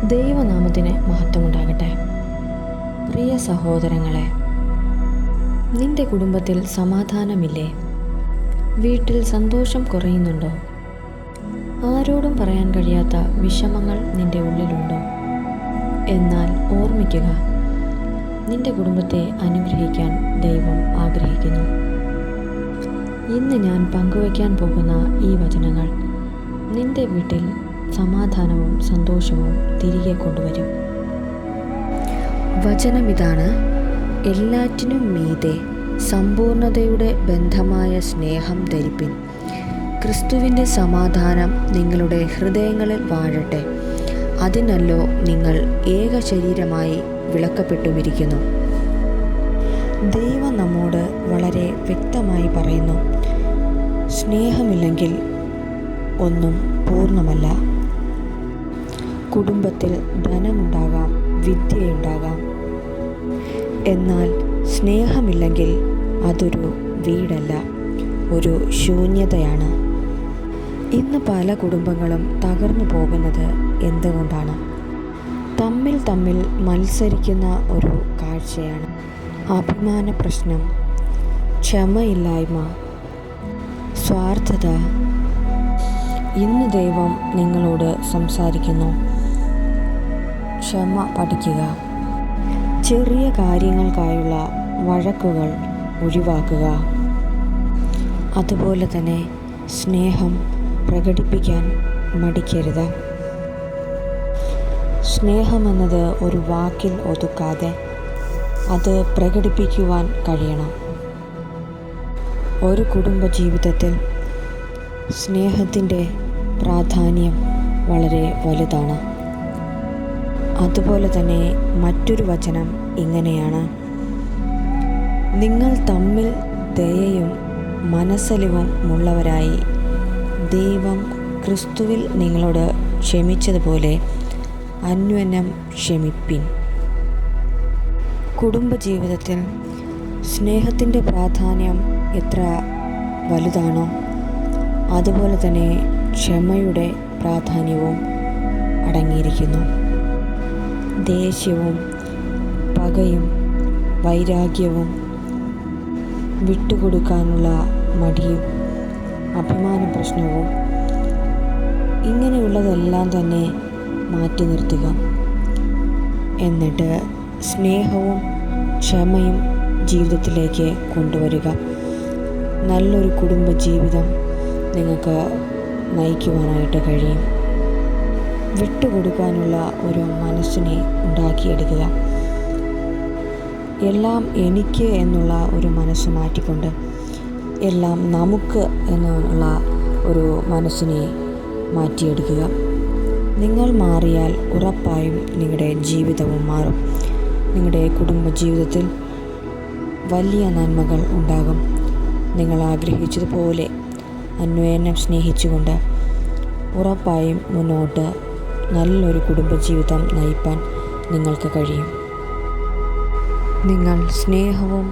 ദൈവനാമത്തിന് മഹത്വമുണ്ടാകട്ടെ. പ്രിയ സഹോദരങ്ങളെ, നിന്റെ കുടുംബത്തിൽ സമാധാനമില്ലേ? വീട്ടിൽ സന്തോഷം കുറയുന്നുണ്ടോ? ആരോടും പറയാൻ കഴിയാത്ത വിഷമങ്ങൾ നിന്റെ ഉള്ളിലുണ്ടോ? എന്നാൽ ഓർമ്മിക്കുക, നിന്റെ കുടുംബത്തെ അനുഗ്രഹിക്കാൻ ദൈവം ആഗ്രഹിക്കുന്നു. ഇന്ന് ഞാൻ പങ്കുവയ്ക്കാൻ പോകുന്ന ഈ വചനങ്ങൾ നിന്റെ വീട്ടിൽ സമാധാനവും സന്തോഷവും തിരികെ കൊണ്ടുവരും. വചനമിതാണ്: എല്ലാറ്റിനും മീതെ സമ്പൂർണതയുടെ ബന്ധമായ സ്നേഹം ധരിപ്പിൻ. ക്രിസ്തുവിൻ്റെ സമാധാനം നിങ്ങളുടെ ഹൃദയങ്ങളിൽ വാഴട്ടെ. അതിനല്ലോ നിങ്ങൾ ഏക ശരീരമായി വിളക്കപ്പെട്ടുമിരിക്കുന്നു. ദൈവം നമ്മോട് വളരെ വ്യക്തമായി പറയുന്നു, സ്നേഹമില്ലെങ്കിൽ ഒന്നും പൂർണ്ണമല്ല. കുടുംബത്തിൽ ധനമുണ്ടാകാം, വിദ്യയുണ്ടാകാം, എന്നാൽ സ്നേഹമില്ലെങ്കിൽ അതൊരു വീടല്ല, ഒരു ശൂന്യതയാണ്. ഇന്ന് പല കുടുംബങ്ങളും തകർന്നു പോകുന്നത് എന്തുകൊണ്ടാണ്? തമ്മിൽ മത്സരിക്കുന്ന ഒരു കാഴ്ചയാണ്. അഭിമാന പ്രശ്നം, ക്ഷമയില്ലായ്മ, സ്വാർത്ഥത. ഇന്ന് ദൈവം നിങ്ങളോട് സംസാരിക്കുന്നു, ക്ഷമ പഠിക്കുക. ചെറിയ കാര്യങ്ങൾക്കായുള്ള വഴക്കുകൾ ഒഴിവാക്കുക. അതുപോലെ തന്നെ സ്നേഹം പ്രകടിപ്പിക്കാൻ മടിക്കരുത്. സ്നേഹമെന്നത് ഒരു വാക്കിൽ ഒതുക്കാതെ അത് പ്രകടിപ്പിക്കുവാൻ കഴിയണം. ഒരു കുടുംബ ജീവിതത്തിൽ സ്നേഹത്തിൻ്റെ പ്രാധാന്യം വളരെ വലുതാണ്. അതുപോലെ തന്നെ മറ്റൊരു വചനം ഇങ്ങനെയാണ്: നിങ്ങൾ തമ്മിൽ ദയയും മനസ്സലിവും ഉള്ളവരായി ദൈവം ക്രിസ്തുവിൽ നിങ്ങളോട് ക്ഷമിച്ചതുപോലെ അന്യോന്യം ക്ഷമിപ്പിൻ. കുടുംബജീവിതത്തിൽ സ്നേഹത്തിൻ്റെ പ്രാധാന്യം എത്ര വലുതാണോ അതുപോലെ തന്നെ ക്ഷമയുടെ പ്രാധാന്യവും അടങ്ങിയിരിക്കുന്നു. ദേഷ്യവും പകയും വൈരാഗ്യവും വിട്ടുകൊടുക്കാനുള്ള മടിയും അഭിമാന പ്രശ്നവും ഇങ്ങനെയുള്ളതെല്ലാം തന്നെ മാറ്റി നിർത്തുക. എന്നിട്ട് സ്നേഹവും ക്ഷമയും ജീവിതത്തിലേക്ക് കൊണ്ടുവരിക. നല്ലൊരു കുടുംബ ജീവിതം നിങ്ങൾക്ക് നയിക്കുവാനായിട്ട് കഴിയും. വിട്ടുകൊടുക്കാനുള്ള ഒരു മനസ്സിനെ ഉണ്ടാക്കിയെടുക്കുക. എല്ലാം എനിക്ക് എന്നുള്ള ഒരു മനസ്സ് മാറ്റിക്കൊണ്ട് എല്ലാം നമുക്ക് എന്നുള്ള ഒരു മനസ്സിനെ മാറ്റിയെടുക്കുക. നിങ്ങൾ മാറിയാൽ ഉറപ്പായും നിങ്ങളുടെ ജീവിതവും മാറും. നിങ്ങളുടെ കുടുംബജീവിതത്തിൽ വലിയ നന്മകൾ ഉണ്ടാകും. നിങ്ങൾ ആഗ്രഹിച്ചതുപോലെ അന്യോന്യം സ്നേഹിച്ചുകൊണ്ട് ഉറപ്പായും മുന്നോട്ട് നല്ലൊരു കുടുംബജീവിതം നയിപ്പാൻ നിങ്ങൾക്ക് കഴിയും. നിങ്ങൾ സ്നേഹവും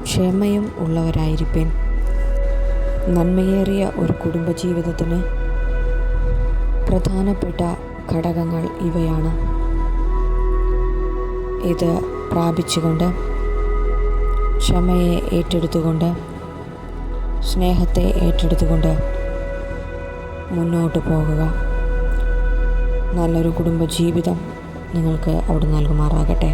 ക്ഷമയും ഉള്ളവരായിരിപ്പിൻ. നന്മയേറിയ ഒരു കുടുംബജീവിതത്തിന് പ്രധാനപ്പെട്ട ഘടകങ്ങൾ ഇവയാണ്. ഇത് പ്രാപിച്ചുകൊണ്ട്, ക്ഷമയെ ഏറ്റെടുത്തുകൊണ്ട്, സ്നേഹത്തെ ഏറ്റെടുത്തുകൊണ്ട് മുന്നോട്ട് പോകുക. നല്ലൊരു കുടുംബജീവിതം നിങ്ങൾക്ക് അവിടെ നൽകുമാറാകട്ടെ.